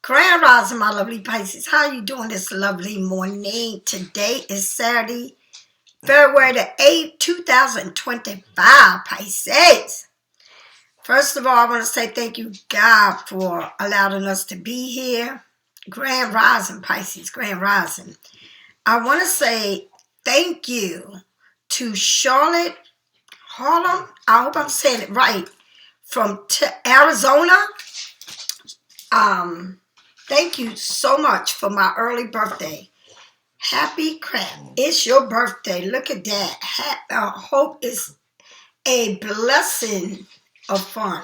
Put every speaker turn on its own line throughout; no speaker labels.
Grand Rising, my lovely Pisces. How you doing this lovely morning? Today is Saturday, February the 8th, 2025, Pisces. First of all, I want to say thank you, God, for allowing us to be here. Grand Rising, Pisces, Grand Rising. I want to say thank you to Charlotte Harlem. I hope I'm saying it right. From Arizona. Thank you so much for my early birthday. Happy crap. It's your birthday. Look at that. I hope it's a blessing of fun.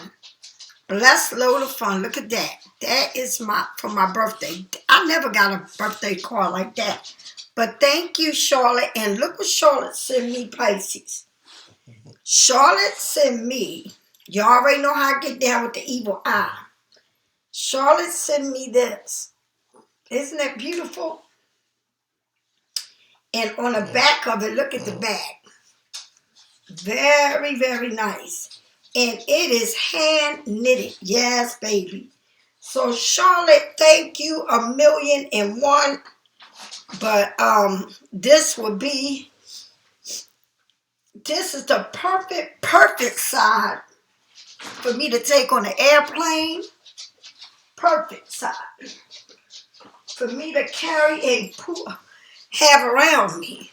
Blessed load of fun. Look at that. That is for my birthday. I never got a birthday card like that. But thank you, Charlotte. And look what Charlotte sent me, Pisces. Charlotte sent me. You already know how I get down with the evil eye. Charlotte sent me this. Isn't that beautiful? And on the back of it, look at the back. Very, very nice. And it is hand knitted. Yes, baby. So Charlotte, thank you 1,000,001. But this is the perfect side for me to take on the airplane. Perfect side for me to carry and have around me.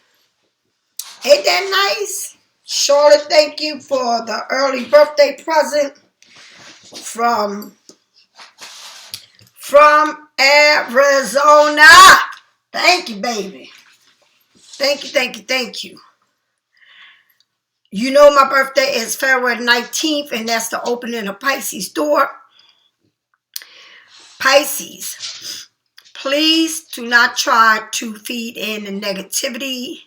Ain't that nice? Charlotte, thank you for the early birthday present from Arizona. Thank you, baby. Thank you, thank you, thank you. You know my birthday is February 19th, and that's the opening of Pisces Store. Pisces, please do not try to feed in the negativity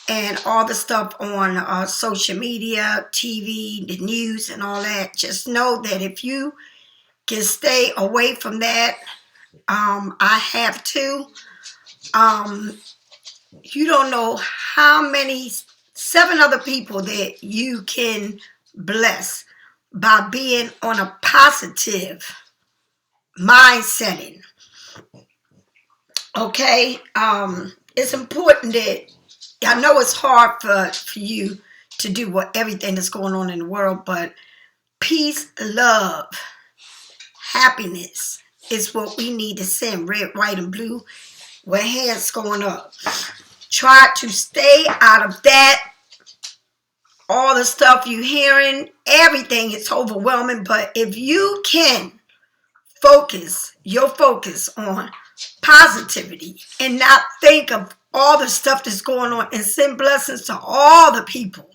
and all the stuff on social media, TV, the news, and all that. Just know that if you can stay away from that, I have to. You don't know how many 7 other people that you can bless by being on a positive mindsetting. Okay, it's important that I know it's hard for you to do everything that's going on in the world, but peace, love, happiness is what we need to send red, white, and blue with hands going up. Try to stay out of that. All the stuff you're hearing, everything is overwhelming, but if you can focus on positivity and not think of all the stuff that's going on and send blessings to all the people.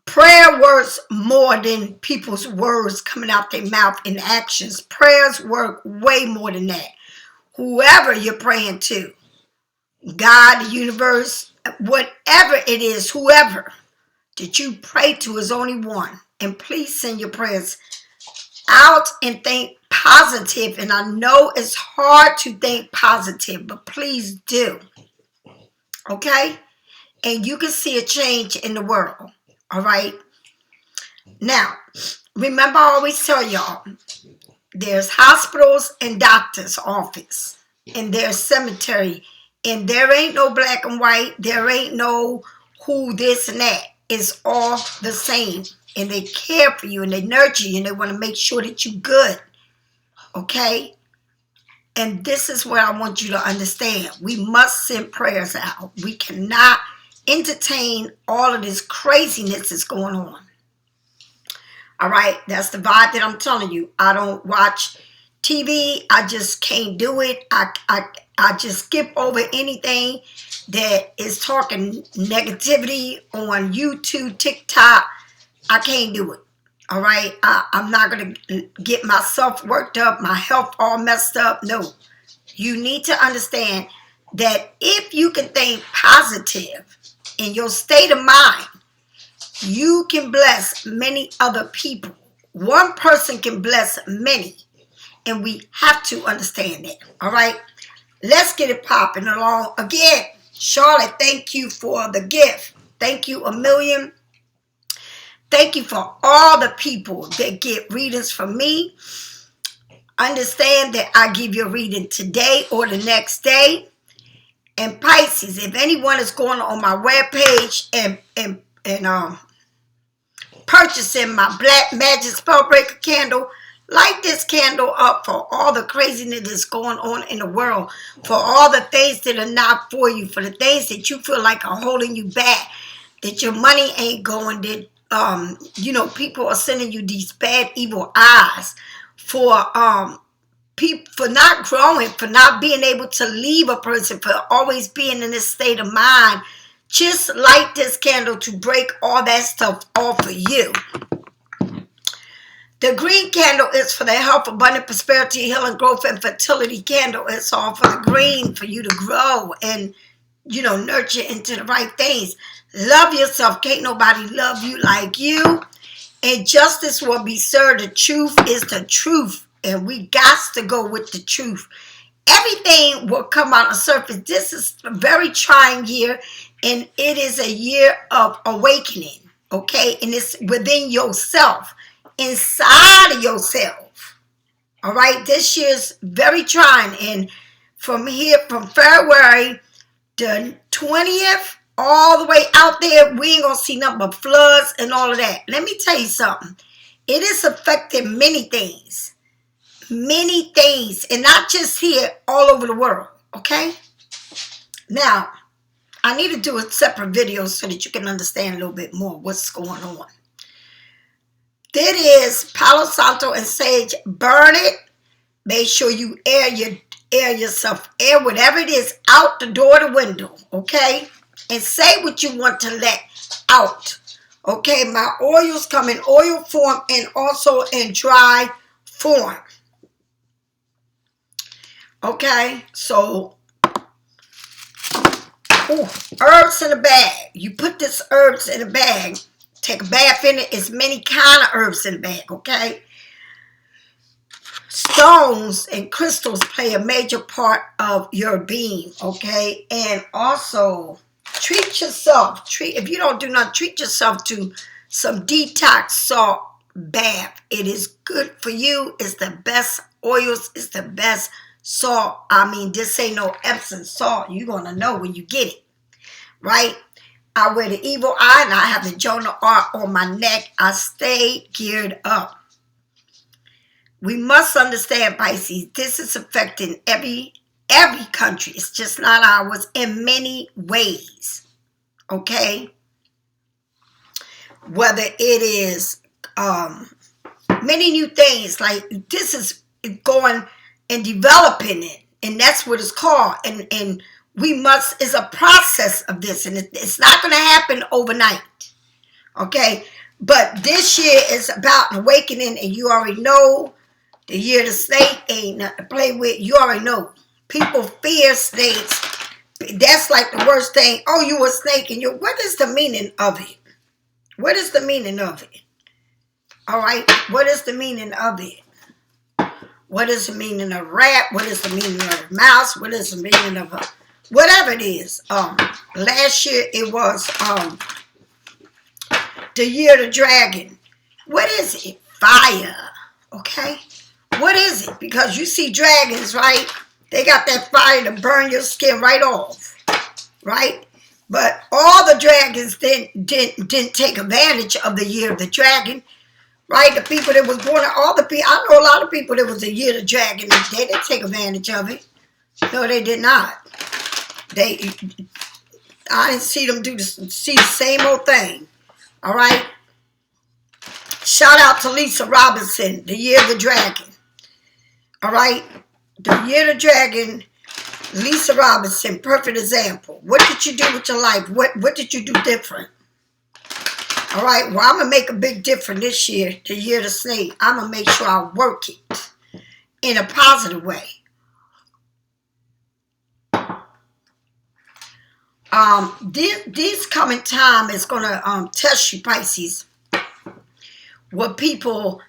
Prayer works more than people's words coming out their mouth in actions. Prayers work way more than that. Whoever you're praying to, God, the universe, whatever it is, whoever that you pray to is only one. And please send your prayers out and think positive. And I know it's hard to think positive, but please do. Okay? And you can see a change in the world. All right? Now, remember I always tell y'all, there's hospitals and doctor's office, and there's cemetery, and there ain't no black and white. There ain't no who, this, and that. It's all the same. And they care for you and they nurture you and they want to make sure that you're good. Okay? And this is what I want you to understand. We must send prayers out. We cannot entertain all of this craziness that's going on. All right? That's the vibe that I'm telling you. I don't watch TV. I just can't do it. I just skip over anything that is talking negativity on you.To, TikTok. I can't do it. All right? I'm not going to get myself worked up, my health all messed up. No. You need to understand that if you can think positive in your state of mind, you can bless many other people. One person can bless many. And we have to understand that. All right? Let's get it popping along. Again, Charlotte, thank you for the gift. Thank you 1,000,000. Thank you for all the people that get readings from me. understand that I give you a reading today or the next day. And Pisces, if anyone is going on my webpage and purchasing my Black Magic Spellbreaker candle, light this candle up for all the craziness that's going on in the world, for all the things that are not for you, for the things that you feel like are holding you back, that your money ain't going, that people are sending you these bad, evil eyes, for for not growing, for not being able to leave a person, for always being in this state of mind. Just light this candle to break all that stuff off of you. The green candle is for the health, abundant prosperity, healing, growth, and fertility candle. It's all for the green, for you to grow and, nurture into the right things. Love yourself. Can't nobody love you like you. And justice will be served. The truth is the truth. And we got to go with the truth. Everything will come out on the surface. This is a very trying year. And it is a year of awakening. Okay? And it's within yourself. Inside of yourself. All right? This year's very trying. And from February the 20th, all the way out there, we ain't going to see nothing but floods and all of that. Let me tell you something. It is affecting many things. Many things. And not just here, all over the world. Okay? Now, I need to do a separate video so that you can understand a little bit more what's going on. That is Palo Santo and sage. Burn it. Make sure you air yourself. Air whatever it is out the door, the window. Okay? And say what you want to let out. Okay? My oils come in oil form and also in dry form. Okay? So, herbs in a bag. You put this herbs in a bag. Take a bath in it. It's many kind of herbs in the bag, okay? Stones and crystals play a major part of your being, okay? And also, treat yourself. If you don't do nothing, treat yourself to some detox salt bath. It is good for you. It's the best oils. It's the best salt. I mean, this ain't no Epsom salt. You're going to know when you get it, right? I wear the evil eye and I have the Jonah art on my neck. I stay geared up. We must understand, Pisces, this is affecting every country. It's just not ours in many ways. Okay? Whether it is many new things, like this is going and developing it. And that's what it's called. And it's a process of this, and it's not going to happen overnight, okay? But this year is about an awakening, and you already know the year of the snake ain't nothing to play with. You already know. People fear snakes. That's like the worst thing. Oh, you a snake, and what is the meaning of it? What is the meaning of it? All right? What is the meaning of it? What is the meaning of rat? What is the meaning of a mouse? What is the meaning of a... whatever it is. Last year it was the year of the dragon. What is it? Fire. Okay? What is it? Because you see dragons, right? They got that fire to burn your skin right off. Right? But all the dragons didn't take advantage of the year of the dragon. Right? The people that was born, I know a lot of people that was the year of the dragon, they didn't take advantage of it. No, they did not. I didn't see them see the same old thing. All right. Shout out to Lisa Robinson, the year of the dragon. All right. The year of the dragon, Lisa Robinson, perfect example. What did you do with your life? What did you do different? All right. Well, I'm going to make a big difference this year, the year of the snake. I'm going to make sure I work it in a positive way. This coming time is going to test you, Pisces, with people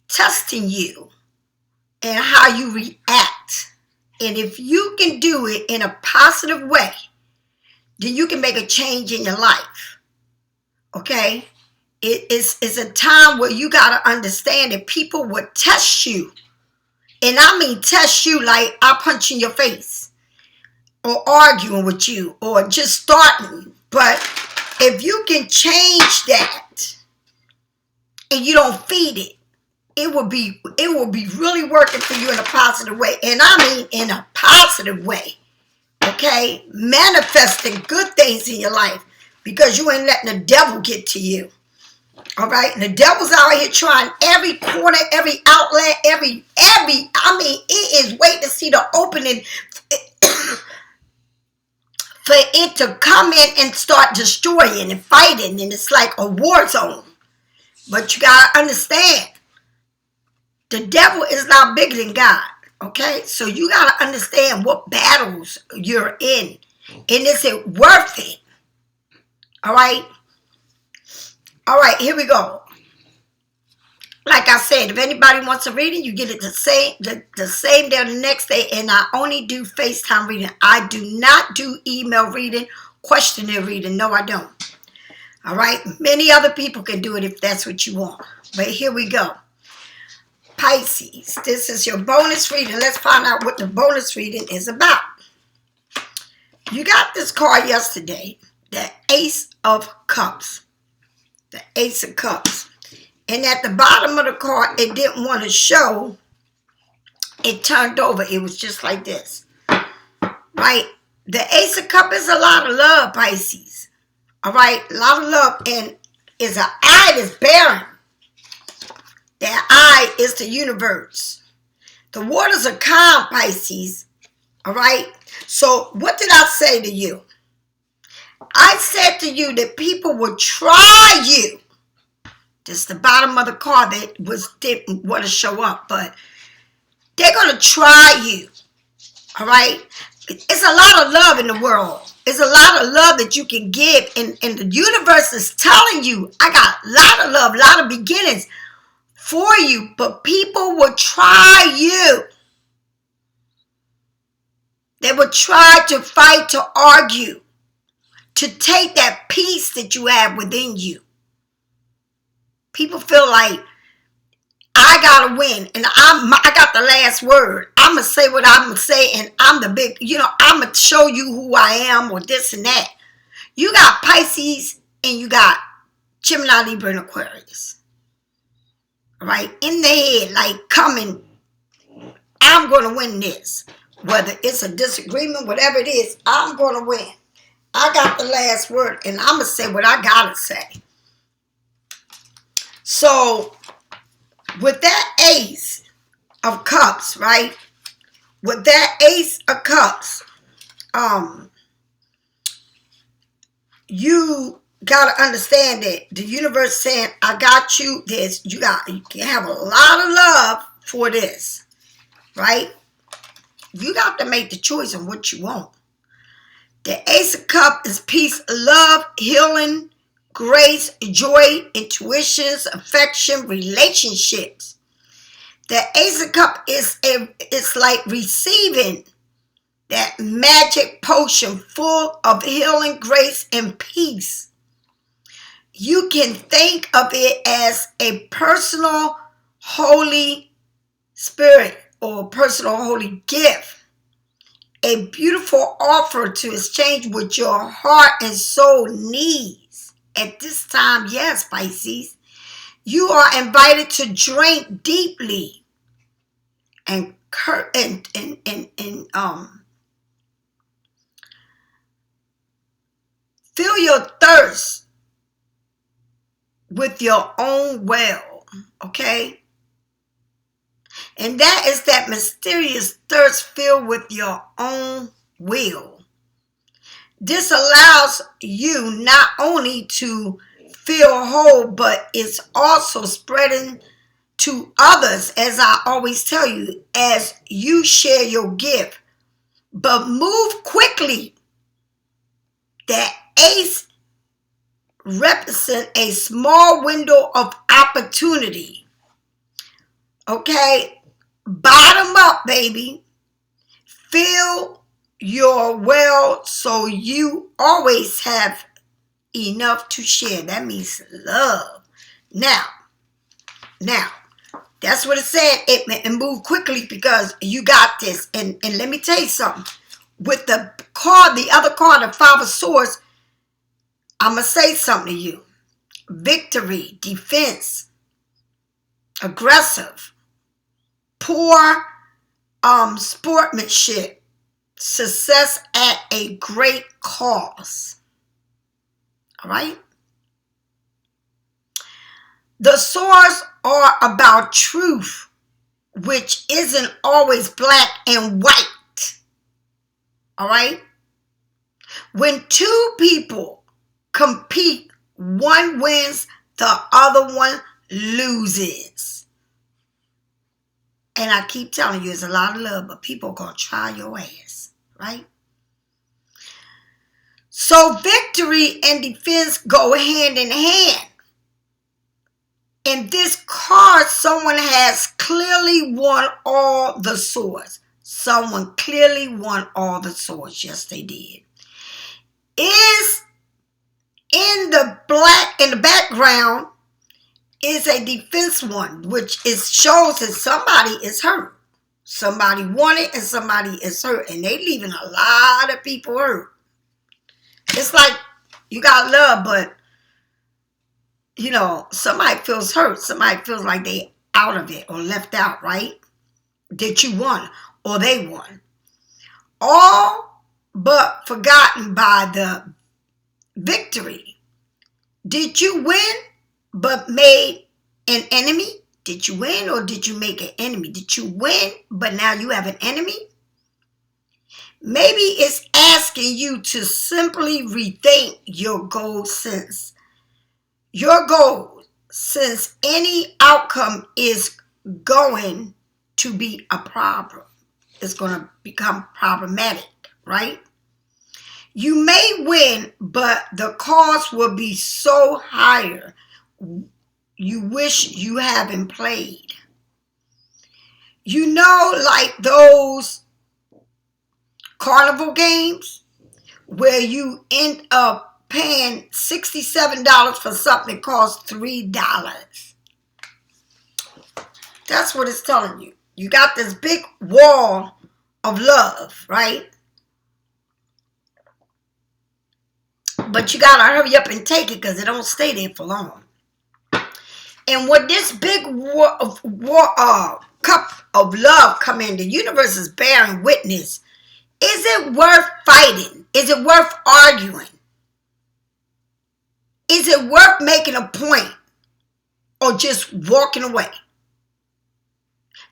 testing you and how you react. And if you can do it in a positive way, then you can make a change in your life. Okay? It's a time where you got to understand that people will test you And I mean test you like I punch in your face or arguing with you or just starting. But if you can change that and you don't feed it, it will be really working for you in a positive way. And I mean in a positive way. Okay? Manifesting good things in your life because you ain't letting the devil get to you. All right? And the devil's out here trying every corner, every outlet, I mean, it is waiting to see the opening for it to come in and start destroying and fighting. And it's like a war zone. But you got to understand, the devil is not bigger than God. Okay? So you got to understand what battles you're in. And is it worth it? All right? All right, here we go. Like I said, if anybody wants a reading, you get it the same day or the next day. And I only do FaceTime reading. I do not do email reading, questionnaire reading. No, I don't. All right? Many other people can do it if that's what you want. But here we go. Pisces, this is your bonus reading. Let's find out what the bonus reading is about. You got this card yesterday, the Ace of Cups. The Ace of Cups. And at the bottom of the card, it didn't want to show. It turned over. It was just like this. Right? The Ace of Cups is a lot of love, Pisces. All right? A lot of love. And it's an eye that's barren. That eye is the universe. The waters are calm, Pisces. All right? So what did I say to you? I said to you that people will try you. This is the bottom of the card that didn't want to show up, but they're going to try you. All right? It's a lot of love in the world. It's a lot of love that you can give, and the universe is telling you, I got a lot of love, a lot of beginnings for you, but people will try you. They will try to fight, to argue, to take that peace that you have within you. People feel like, I gotta win, and I got the last word. I'm gonna say what I'm gonna say, and I'm the big, I'm gonna show you who I am, or this and that. You got Pisces, and you got Gemini, Libra, and Aquarius. All right, in the head, like coming, I'm gonna win this. Whether it's a disagreement, whatever it is, I'm gonna win. I got the last word, and I'm gonna say what I gotta say. So, with that Ace of Cups, right? With that Ace of Cups, you gotta understand that the universe saying, I got you this. You can have a lot of love for this, right? You got to make the choice on what you want. The Ace of Cups is peace, love, healing, grace, joy, intuitions, affection, relationships. The Ace of Cups it's like receiving that magic potion full of healing, grace, and peace. You can think of it as a personal Holy Spirit or personal holy gift. A beautiful offer to exchange what your heart and soul needs. At this time, yes, Pisces, you are invited to drink deeply and feel your thirst with your own well, okay? And that is that mysterious thirst filled with your own will. This allows you not only to feel whole, but it's also spreading to others, as I always tell you, as you share your gift. But move quickly. That Ace represents a small window of opportunity. Okay? Bottom up, baby. Fill your well so you always have enough to share. That means love. Now, That's what it said. It moved quickly because you got this. And let me tell you something. With the card, the other card, the Five of Swords, I'm going to say something to you. Victory, defense, aggressive, poor sportsmanship, success at a great cause. All right? The swords are about truth, which isn't always black and white. All right? When two people compete, one wins, the other one loses. And I keep telling you, it's a lot of love, but people are going to try your ass, right? So victory and defense go hand in hand. In this card, someone has clearly won all the swords. Someone clearly won all the swords. Yes, they did. Is in the background is a defense one, which shows that somebody is hurt. Somebody won it and somebody is hurt. And they leaving a lot of people hurt. It's like you got love, but you know, somebody feels hurt. Somebody feels like they out of it or left out, right? That you won or they won. All but forgotten by the victory. Did you win but made an enemy? Did you win or did you make an enemy? Did you win but now you have an enemy? Maybe it's asking you to simply rethink your goal since any outcome is going to be a problem. It's going to become problematic, right? You may win, but the cost will be so higher. You wish you haven't played. You know, like those carnival games where you end up paying $67 for something that costs $3. That's what it's telling you. You got this big wall of love, right? But you got to hurry up and take it because it don't stay there for long. And when this big cup of love come in, the universe is bearing witness. Is it worth fighting? Is it worth arguing? Is it worth making a point or just walking away?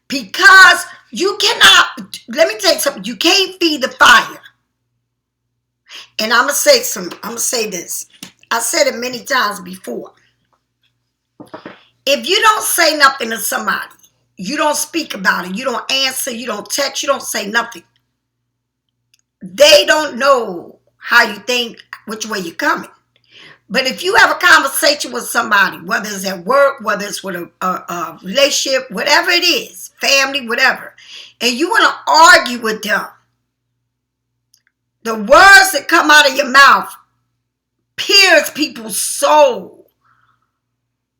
Because you cannot, let me tell you something, you can't feed the fire. And I'm going to say this. I said it many times before. If you don't say nothing to somebody, you don't speak about it, you don't answer, you don't text, you don't say nothing, they don't know how you think, which way you're coming. But if you have a conversation with somebody, whether it's at work, whether it's with a relationship, whatever it is, family, whatever, and you want to argue with them, the words that come out of your mouth pierce people's soul.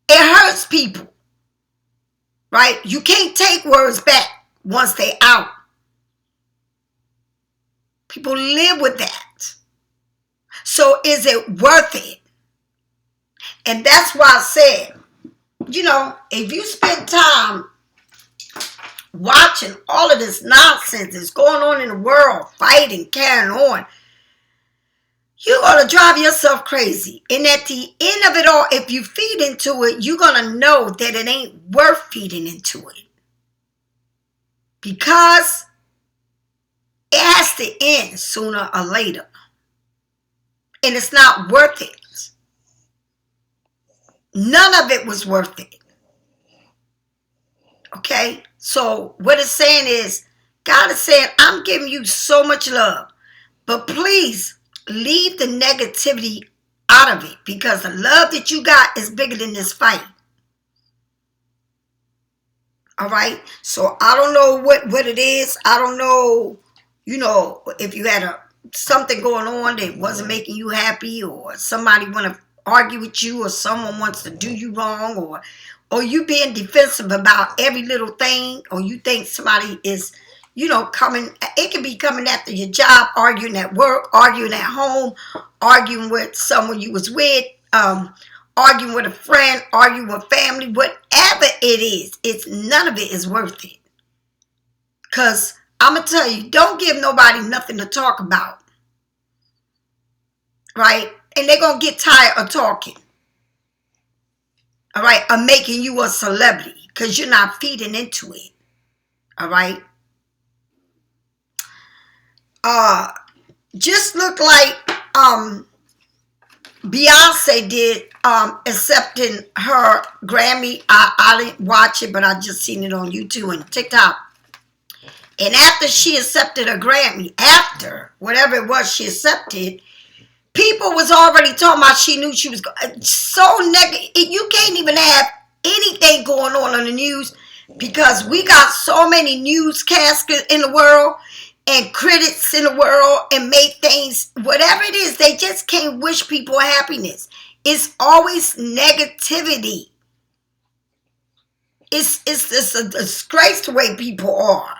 It hurts people, right? You can't take words back once they're out. People live with that. So is it worth it? And that's why I said, you know, if you spend time watching all of this nonsense that's going on in the world, fighting, carrying on, you're going to drive yourself crazy. And at the end of it all, if you feed into it, you're going to know that it ain't worth feeding into it. Because it has to end sooner or later. And it's not worth it. None of it was worth it. Okay? So what it's saying is, God is saying, I'm giving you so much love. But please, leave the negativity out of it. Because the love that you got is bigger than this fight. Alright? So I don't know what it is. I don't know, you know, if you had something going on that wasn't making you happy, or somebody want to argue with you, or someone wants to do you wrong, or you being defensive about every little thing, or you think somebody is, coming, it could be coming after your job, arguing at work, arguing at home, arguing with someone you was with, arguing with a friend, arguing with family, whatever it is, none of it is worth it. Because I'm going to tell you, don't give nobody nothing to talk about. Right? And they're going to get tired of talking. All right? Of making you a celebrity. Because you're not feeding into it. All right? Just look like Beyonce did accepting her Grammy. I didn't watch it, but I just seen it on YouTube and TikTok. And after she accepted a Grammy, after whatever it was she accepted, people was already talking about she knew she was so negative. You can't even have anything going on the news, because we got so many newscasters in the world and critics in the world, and make things, whatever it is, they just can't wish people happiness. It's always negativity. It's a disgrace the way people are.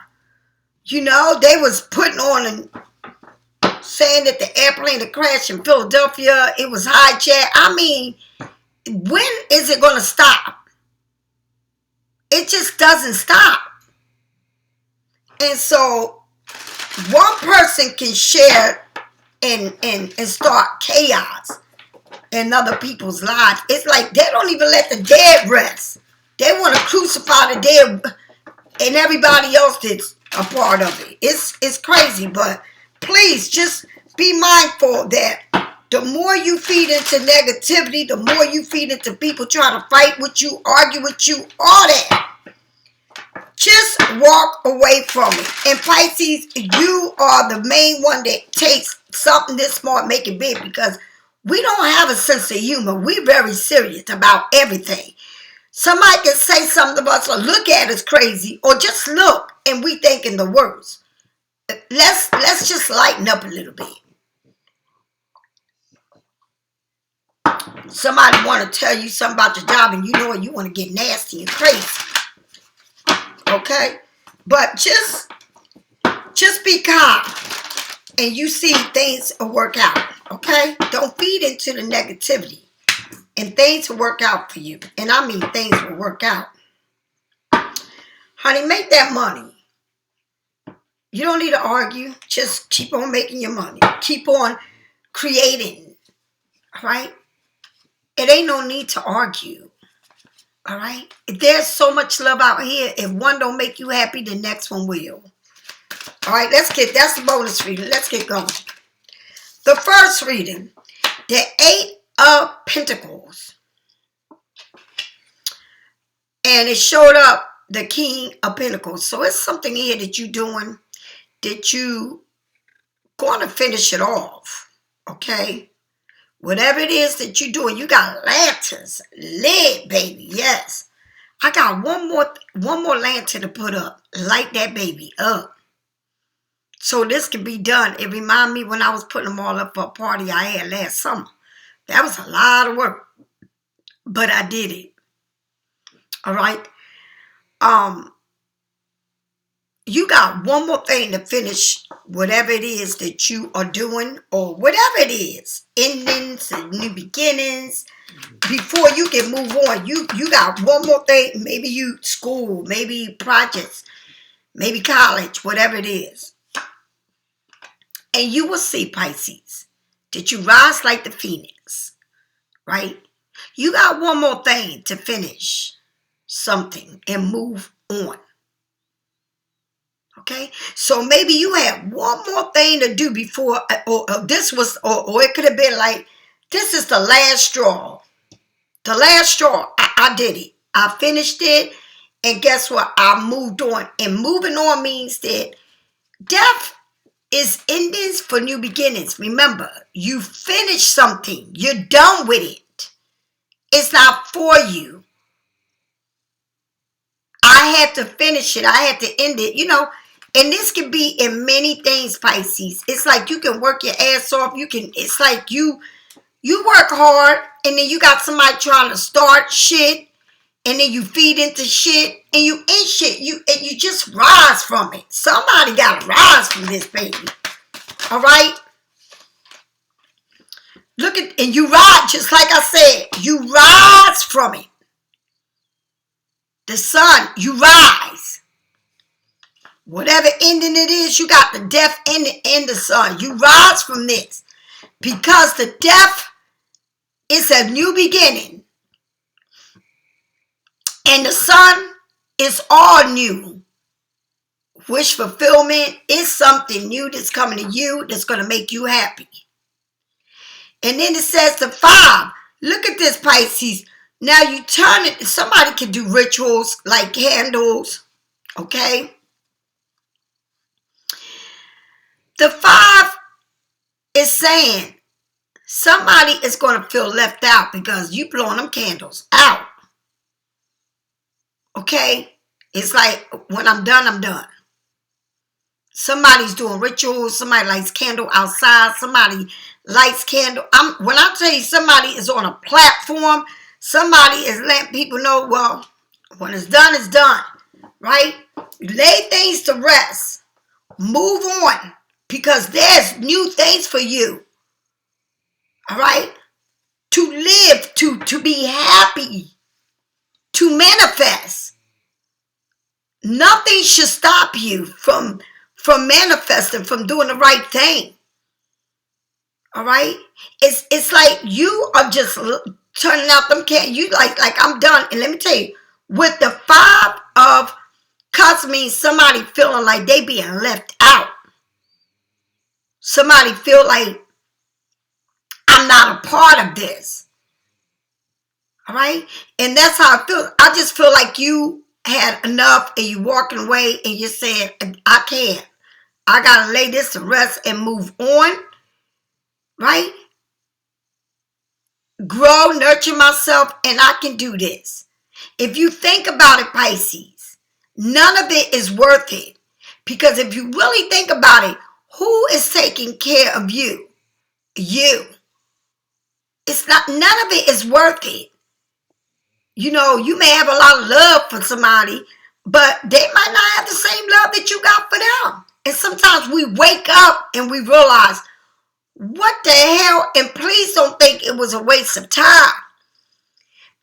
They was putting on and saying that the airplane that crashed in Philadelphia, it was hijacked. I mean, when is it going to stop? It just doesn't stop. And so one person can share and start chaos in other people's lives. It's like they don't even let the dead rest. They want to crucify the dead and everybody else that's a part of it. It's crazy, but please just be mindful that the more you feed into negativity, the more you feed into people trying to fight with you, argue with you, all that. Just walk away from it. And Pisces, you are the main one that takes something this small, make it big, because we don't have a sense of humor. We're very serious about everything. Somebody can say something to us or look at us crazy, or just look and we thinking the worst. Let's just lighten up a little bit. Somebody want to tell you something about your job, and you know it, you want to get nasty and crazy. Okay? But just be calm, and you see things will work out. Okay? Don't feed into the negativity, and things will work out for you. And I mean things will work out. Honey, make that money. You don't need to argue. Just keep on making your money. Keep on creating. All right? It ain't no need to argue. All right? There's so much love out here. If one don't make you happy, the next one will. All right, that's the bonus reading. Let's get going. The first reading, the 8 of Pentacles. And it showed up the King of Pentacles. So it's something here that you're doing, that you going to finish it off. Okay? Whatever it is that you're doing, you got lanterns lit, baby. Yes. I got one more lantern to put up. Light that baby up. So this can be done. It reminded me when I was putting them all up for a party I had last summer. That was a lot of work. But I did it. All right. You got one more thing to finish whatever it is that you are doing, or whatever it is, endings and new beginnings, before you can move on. You got one more thing, maybe you school, maybe projects, maybe college, whatever it is. And you will see, Pisces, that you rise like the phoenix, right? You got one more thing to finish something and move on. Okay, so maybe you had one more thing to do before, or this was, or it could have been like, this is the last straw. The last straw, I did it. I finished it, and guess what? I moved on. And moving on means that death is endings for new beginnings. Remember, you finished something. You're done with it. It's not for you. I had to finish it. I had to end it, And this can be in many things, Pisces. It's like you can work your ass off. It's like you You work hard, and then you got somebody trying to start shit, and then you feed into shit, and you eat shit. And you just rise from it. Somebody got to rise from this, baby. All right? Look at, and you rise, just like I said, you rise from it. The sun, you rise. Whatever ending it is, you got the death ending in the sun. You rise from this. Because the death is a new beginning. And the sun is all new. Wish fulfillment is something new that's coming to you that's going to make you happy. And then it says the 5. Look at this, Pisces. Now you turn it. Somebody can do rituals like candles. Okay. The 5 is saying somebody is going to feel left out because you blowing them candles out. Okay. It's like when I'm done, I'm done. Somebody's doing rituals. Somebody lights candle outside. Somebody lights candle. When I tell you somebody is on a platform, somebody is letting people know, well, when it's done, it's done. Right? Lay things to rest. Move on. Because there's new things for you. All right? To live, to be happy. To manifest. Nothing should stop you from manifesting, from doing the right thing. All right? It's like you are just turning out them candles. You like I'm done. And let me tell you, with the 5 of cups means somebody feeling like they being left out. Somebody feel like I'm not a part of this. All right? And that's how I feel. I just feel like you had enough and you walking away and you said, I can't. I got to lay this to rest and move on. Right? Grow, nurture myself, and I can do this. If you think about it, Pisces, none of it is worth it. Because if you really think about it, who is taking care of you? You. It's not, none of it is worth it. You know, you may have a lot of love for somebody, but they might not have the same love that you got for them. And sometimes we wake up and we realize, what the hell? And please don't think it was a waste of time.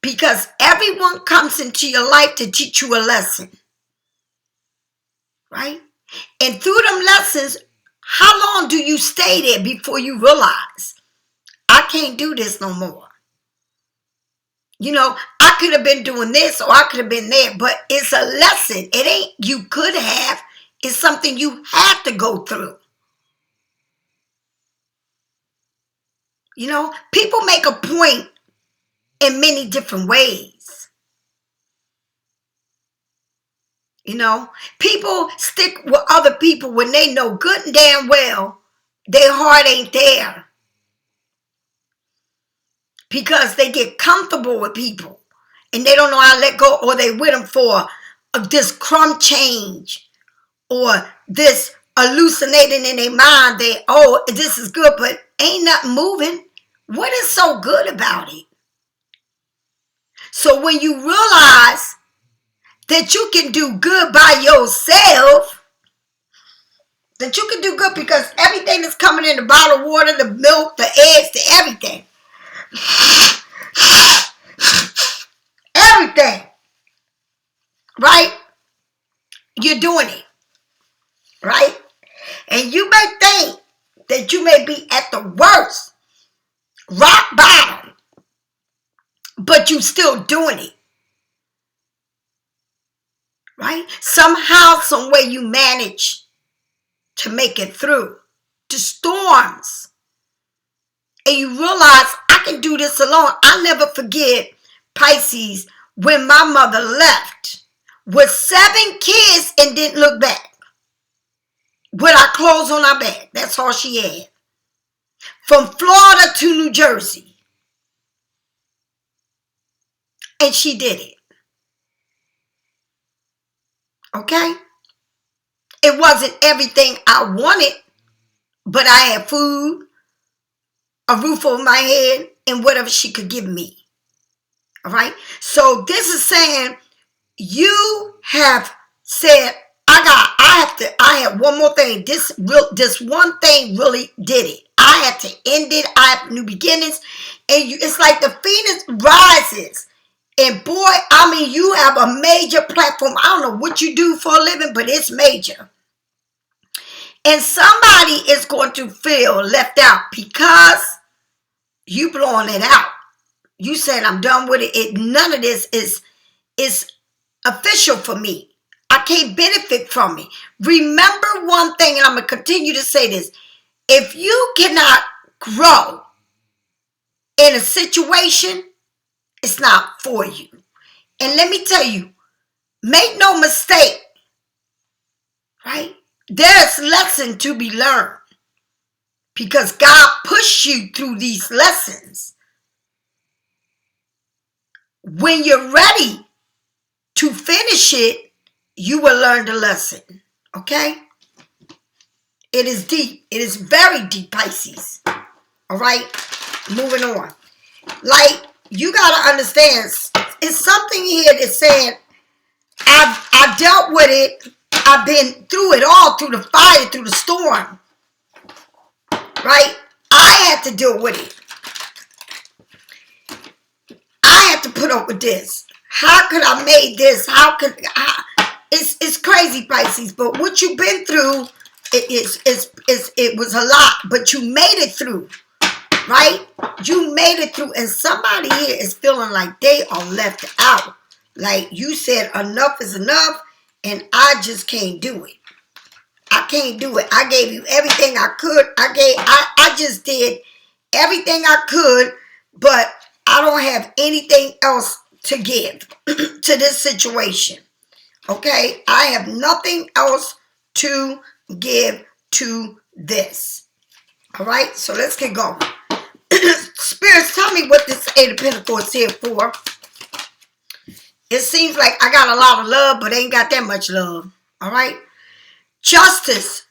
Because everyone comes into your life to teach you a lesson. Right? And through them lessons, how long do you stay there before you realize, I can't do this no more? You know, I could have been doing this or I could have been there, but it's a lesson. It ain't you could have. It's something you have to go through. You know, people make a point in many different ways. You know, people stick with other people when they know good and damn well their heart ain't there. Because they get comfortable with people and they don't know how to let go, or they with them for this crumb change or this hallucinating in their mind that, oh, this is good, but ain't nothing moving. What is so good about it? So when you realize that you can do good by yourself, that you can do good because everything that's coming in, the bottled water, the milk, the eggs, the everything. Everything. Right? You're doing it. Right? And you may think that you may be at the worst, rock bottom, but you still doing it. Right? Somehow, some way you manage to make it through the storms. And you realize, I can do this alone. I'll never forget, Pisces, when my mother left with 7 kids and didn't look back. With our clothes on our back. That's all she had. From Florida to New Jersey. And she did it. Okay? It wasn't everything I wanted, but I had food. a roof over my head, and whatever she could give me. All right? So this is saying you have said, I had one more thing. This one thing really did it. I had to end it. I have new beginnings. And it's like the phoenix rises. And boy, I mean, you have a major platform. I don't know what you do for a living, but it's major. And somebody is going to feel left out because you blowing it out. You said, I'm done with it. None of this is official for me. I can't benefit from it. Remember one thing, and I'm going to continue to say this. If you cannot grow in a situation, it's not for you. And let me tell you, make no mistake, right? There's lesson to be learned because God pushed you through these lessons. When you're ready to finish it, you will learn the lesson, okay? It is deep. It is very deep, Pisces. All right? Moving on. Like, you got to understand, it's something here that's saying, I dealt with it. I've been through it all, through the fire, through the storm. Right? I had to deal with it. I had to put up with this. How could I make this? It's crazy, Pisces. But what you've been through, it was a lot. But you made it through. Right? You made it through. And somebody here is feeling like they are left out. Like you said, enough is enough. And I just can't do it. I can't do it. I gave you everything I could. I just did everything I could. But I don't have anything else to give to this situation. Okay? I have nothing else to give to this. All right? So let's get going. Spirits, tell me what this Eight of Pentacles is here for. It seems like I got a lot of love, but ain't got that much love. All right? Justice.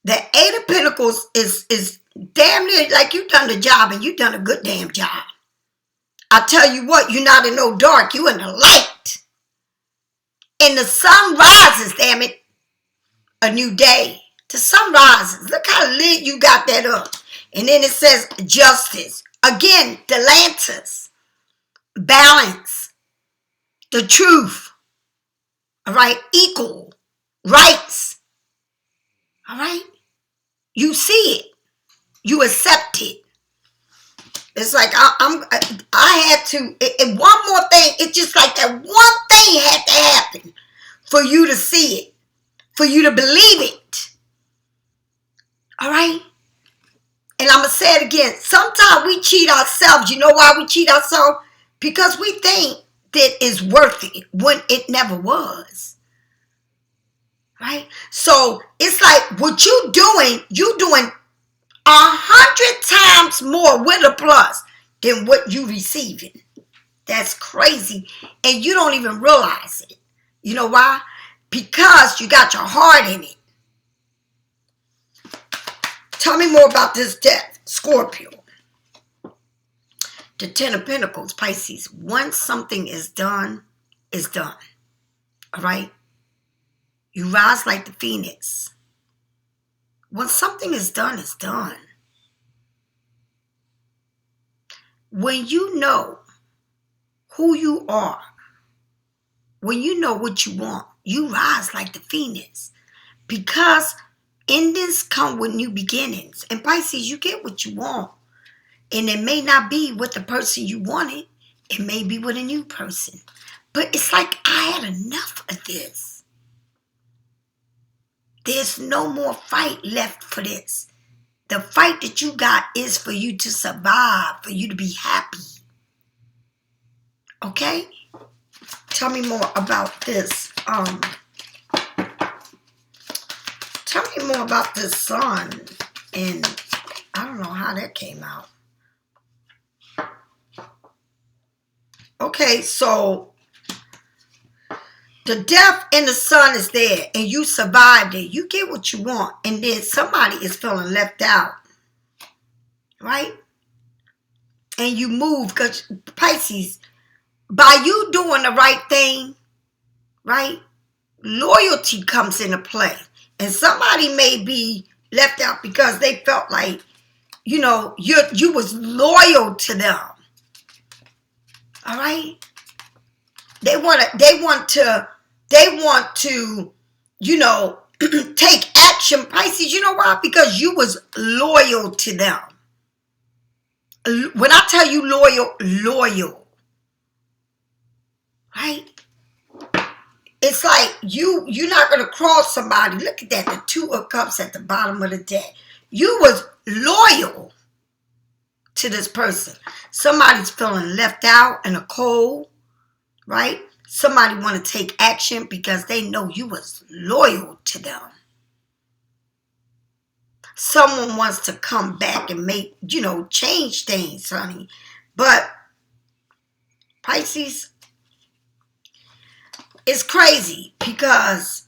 The Eight of Pentacles is damn near like you done the job, and you done a good damn job. I tell you what, you're not in no dark. You in the light. And the sun rises, damn it. A new day. The sun rises. Look how lit you got that up. And then it says justice. Again, the lanterns. Balance. The truth. All right? Equal. Rights. All right? You see it. You accept it. It's like I had to, and one more thing, it's just like that one thing had to happen for you to see it, for you to believe it. All right? And I'm going to say it again. Sometimes we cheat ourselves. You know why we cheat ourselves? Because we think that it's worth it when it never was. Right? So it's like what you're doing 100 times more with a plus than what you receiving. That's crazy. And you don't even realize it. You know why? Because you got your heart in it. Tell me more about this death, Scorpio. The Ten of Pentacles, Pisces. Once something is done, it's done. All right? You rise like the phoenix. When something is done, it's done. When you know who you are, when you know what you want, you rise like the phoenix. Because endings come with new beginnings. And Pisces, you get what you want. And it may not be with the person you wanted. It may be with a new person. But it's like, I had enough of this. There's no more fight left for this. The fight that you got is for you to survive, for you to be happy. Okay? Tell me more about this. Tell me more about the sun. And I don't know how that came out. Okay, so the death and the sun is there, and you survived it. You get what you want, and then somebody is feeling left out. right? And you move, because Pisces, by you doing the right thing, right, loyalty comes into play. And somebody may be left out because they felt like, you know, you was loyal to them. All right? They want to, you know, take action. Pisces, you know why? Because you was loyal to them. When I tell you loyal, right? It's like you're not gonna cross somebody. Look at that, the 2 of Cups at the bottom of the deck. You was loyal to this person. Somebody's feeling left out in a cold, right? Somebody want to take action because they know you was loyal to them. Someone wants to come back and make, you know, change things, honey. But Pisces, it's crazy because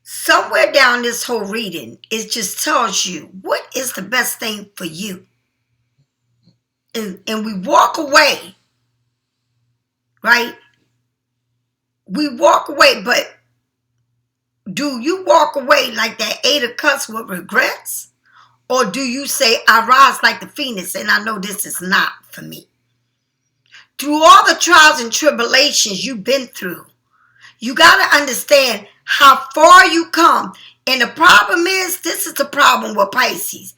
somewhere down this whole reading, it just tells you what is the best thing for you. And we walk away, right? We walk away, but do you walk away like that 8 of Cups with regrets? Or do you say, I rise like the phoenix and I know this is not for me? Through all the trials and tribulations you've been through, you got to understand how far you come. And the problem is, this is the problem with Pisces.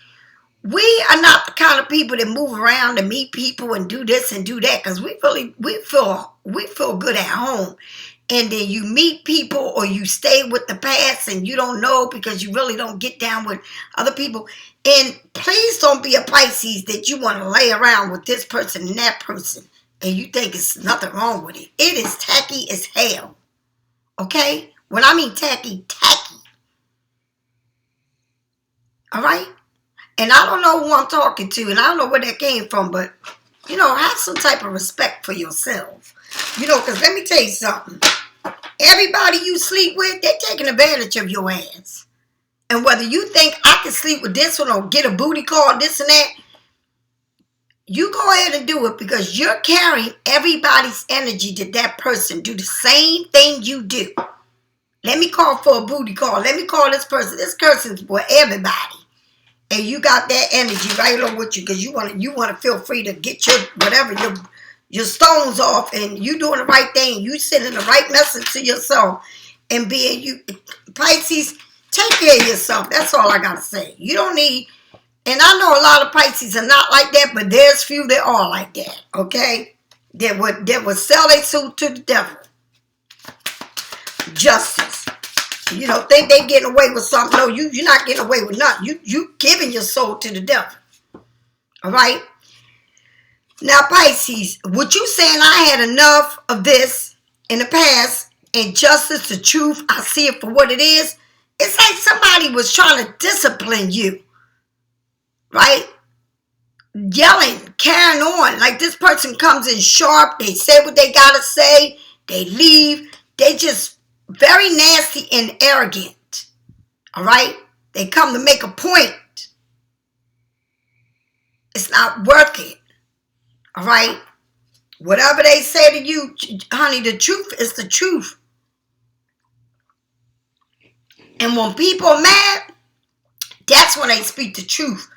We are not the kind of people that move around and meet people and do this and do that, because we feel good at home. And then you meet people or you stay with the past and you don't know because you really don't get down with other people. And please don't be a Pisces that you want to lay around with this person and that person and you think it's nothing wrong with it. It is tacky as hell. Okay? When I mean tacky, tacky. All right? And I don't know who I'm talking to, and I don't know where that came from, but, you know, have some type of respect for yourself. You know, because let me tell you something. Everybody you sleep with, they're taking advantage of your ass. And whether you think I can sleep with this one or get a booty call, this and that, you go ahead and do it because you're carrying everybody's energy to that person. Do the same thing you do. Let me call for a booty call. Let me call this person. This person's for everybody. And you got that energy right along with you because you want to feel free to get your whatever your stones off, and you doing the right thing. You sending the right message to yourself and being you. Pisces, take care of yourself. That's all I gotta say. You don't need. And I know a lot of Pisces are not like that, but there's few that are like that. Okay, that would sell their soul to the devil. Justice. You know, think they getting away with something. No, you're not getting away with nothing. You giving your soul to the devil. All right? Now, Pisces, what you saying I had enough of this in the past, and justice, the truth, I see it for what it is. It's like somebody was trying to discipline you. Right? Yelling, carrying on. Like this person comes in sharp. They say what they got to say. They leave. They just very nasty and arrogant. All right? They come to make a point. It's not worth it. All right? Whatever they say to you, honey, the truth is the truth. And when people are mad, that's when they speak the truth.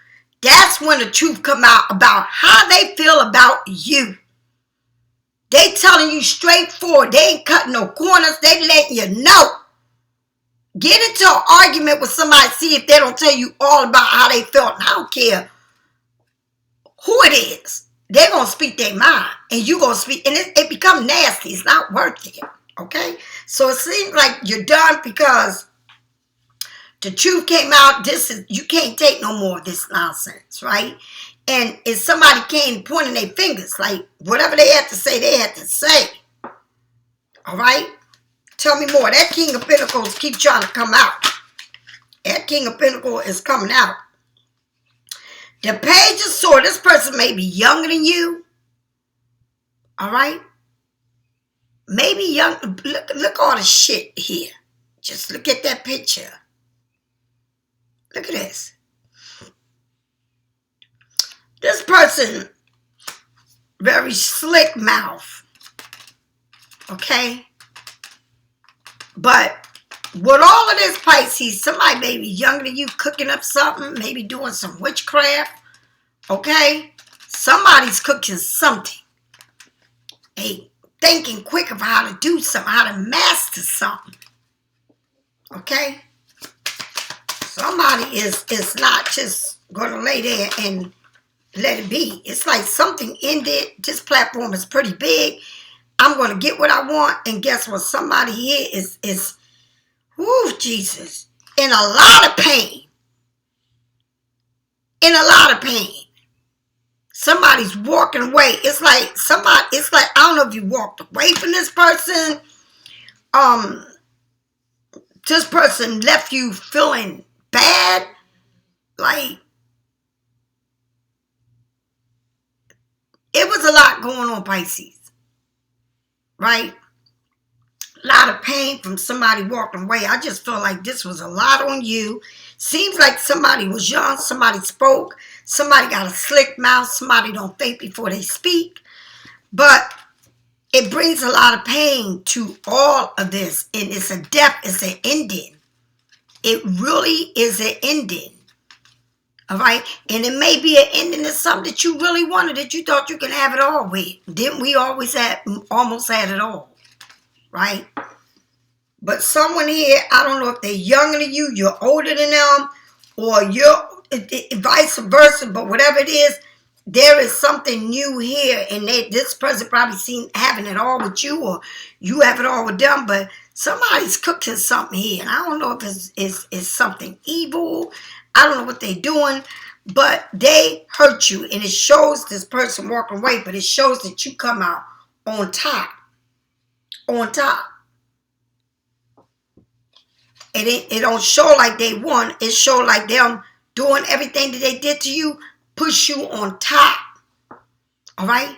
That's when the truth come out about how they feel about you. They telling you straightforward. They ain't cutting no corners. They letting you know. Get into an argument with somebody, see if they don't tell you all about how they felt. And I don't care who it is. They're going to speak their mind. And you going to speak. And it becomes nasty. It's not worth it. Okay? So it seems like you're done because the truth came out. You can't take no more of this nonsense, right? And if somebody came pointing their fingers, like whatever they had to say, they had to say. All right? Tell me more. That King of Pentacles keep trying to come out. That King of Pentacles is coming out. The Page of Swords, this person may be younger than you. All right? Maybe young. Look all the shit here. Just look at that picture. Look at this. This person, very slick mouth. Okay? But with all of this, Pisces, somebody maybe younger than you cooking up something, maybe doing some witchcraft. Okay? Somebody's cooking something. Hey, thinking quick of how to do something, how to master something. Okay? Somebody is not just going to lay there and let it be. It's like something ended. This platform is pretty big. I'm going to get what I want. And guess what? Somebody here is whoo, Jesus, in a lot of pain. In a lot of pain. Somebody's walking away. It's like I don't know if you walked away from this person. This person left you feeling bad. Like, it was a lot going on, Pisces. Right? A lot of pain from somebody walking away. I just feel like this was a lot on you. Seems like somebody was young. Somebody spoke. Somebody got a slick mouth. Somebody don't think before they speak. But it brings a lot of pain to all of this. And it's a death. It's an ending. It really is an ending. All right? And it may be an ending of something that you really wanted, that you thought you could have it all with. Didn't we almost had it all? Right? But someone here, I don't know if they're younger than you, you're older than them, or you're vice versa, but whatever it is, there is something new here, and this person probably seen having it all with you, or you have it all with them, but somebody's cooking something here, and I don't know if it's something evil. I don't know what they're doing, but they hurt you, and it shows this person walking away, but it shows that you come out on top. On top. It don't show like they won. It show like them doing everything that they did to you, push you on top. All right?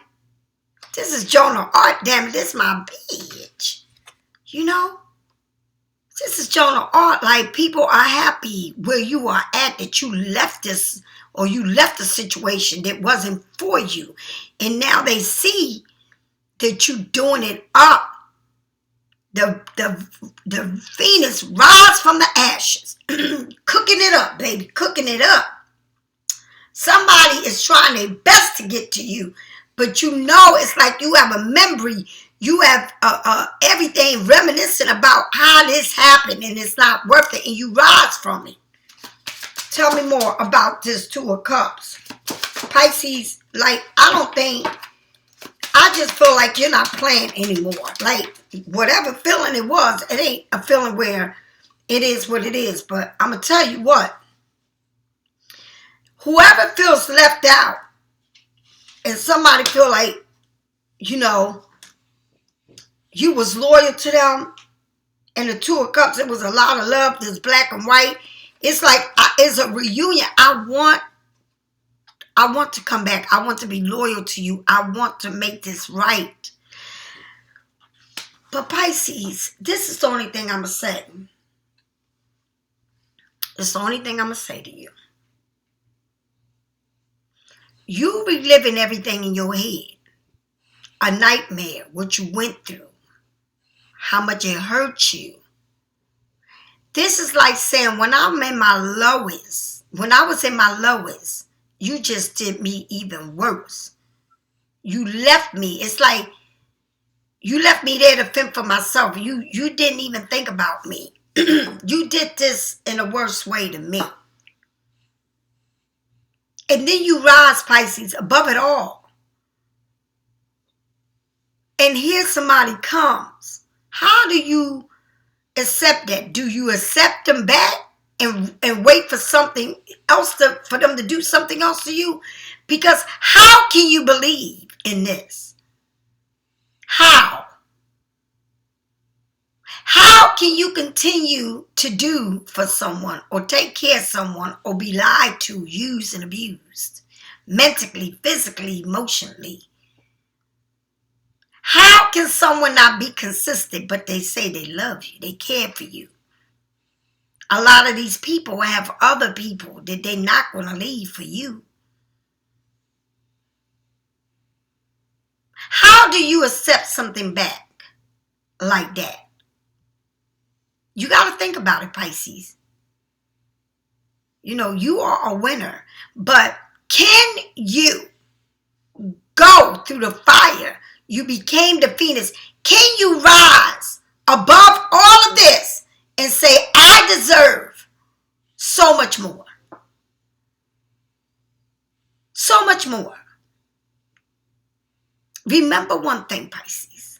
This is Jonah Art, damn it. This is my bitch. You know? This is Jonah Art. Like, people are happy where you are at, that you left this, or you left a situation that wasn't for you. And now they see that you doing it up. The Venus rise from the ashes. Cooking it up, baby. Cooking it up. Somebody is trying their best to get to you. But you know it's like you have a memory. You have everything reminiscent about how this happened. And it's not worth it. And you rise from it. Tell me more about this Two of Cups. Pisces, like, I just feel like you're not playing anymore. Like, whatever feeling it was, it ain't a feeling where it is what it is. But I'm going to tell you what. Whoever feels left out, and somebody feel like, you know, you was loyal to them, and the Two of Cups, it was a lot of love. There's black and white. It's like, it's a reunion. I want to come back. I want to be loyal to you. I want to make this right. But Pisces, this is the only thing I'm going to say. It's the only thing I'm going to say to you. You reliving everything in your head. A nightmare, what you went through. How much it hurt you. This is like saying, when I'm in my lowest, when I was in my lowest, you just did me even worse. You left me. It's like you left me there to fend for myself. You didn't even think about me. You did this in a worse way to me. And then you rise, Pisces, above it all. And here somebody comes. How do you accept that? Do you accept them back? And wait for something else for them to do something else to you? Because how can you believe in this? How? How can you continue to do for someone or take care of someone or be lied to, used, and abused? Mentally, physically, emotionally. How can someone not be consistent but they say they love you, they care for you? A lot of these people have other people that they're not going to leave for you. How do you accept something back like that? You got to think about it, Pisces. You know, you are a winner, but can you go through the fire? You became the Phoenix. Can you rise above all of this and say, I deserve so much more? So much more. Remember one thing, Pisces.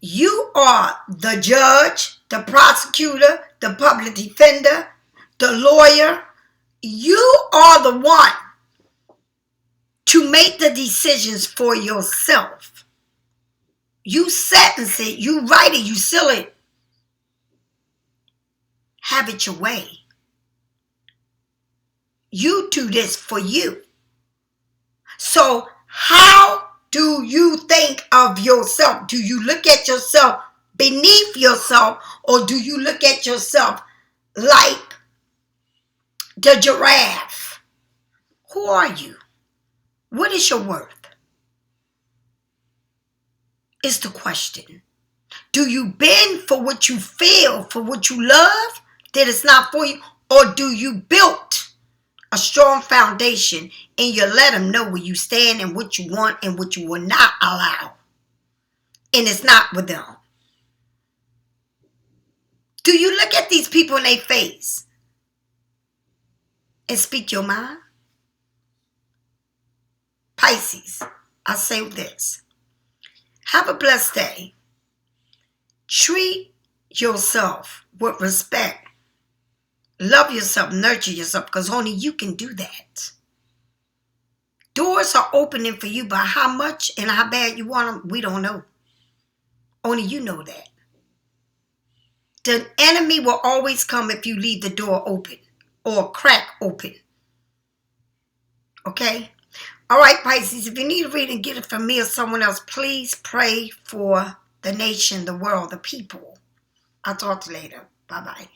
You are the judge, the prosecutor, the public defender, the lawyer. You are the one to make the decisions for yourself. You sentence it, you write it, you seal it. Have it your way. You do this for you. So how do you think of yourself? Do you look at yourself beneath yourself, or do you look at yourself like the giraffe? Who are you? What is your worth? Is the question. Do you bend for what you feel, for what you love, that it's not for you? Or do you build a strong foundation and you let them know where you stand and what you want and what you will not allow? And it's not with them. Do you look at these people in their face and speak your mind? Pisces, I say this. Have a blessed day. Treat yourself with respect. Love yourself, nurture yourself, because only you can do that. Doors are opening for you, but how much and how bad you want them, we don't know. Only you know that. The enemy will always come if you leave the door open or a crack open. Okay? All right, Pisces, if you need a reading, get it from me or someone else. Please pray for the nation, the world, the people. I'll talk to you later. Bye-bye.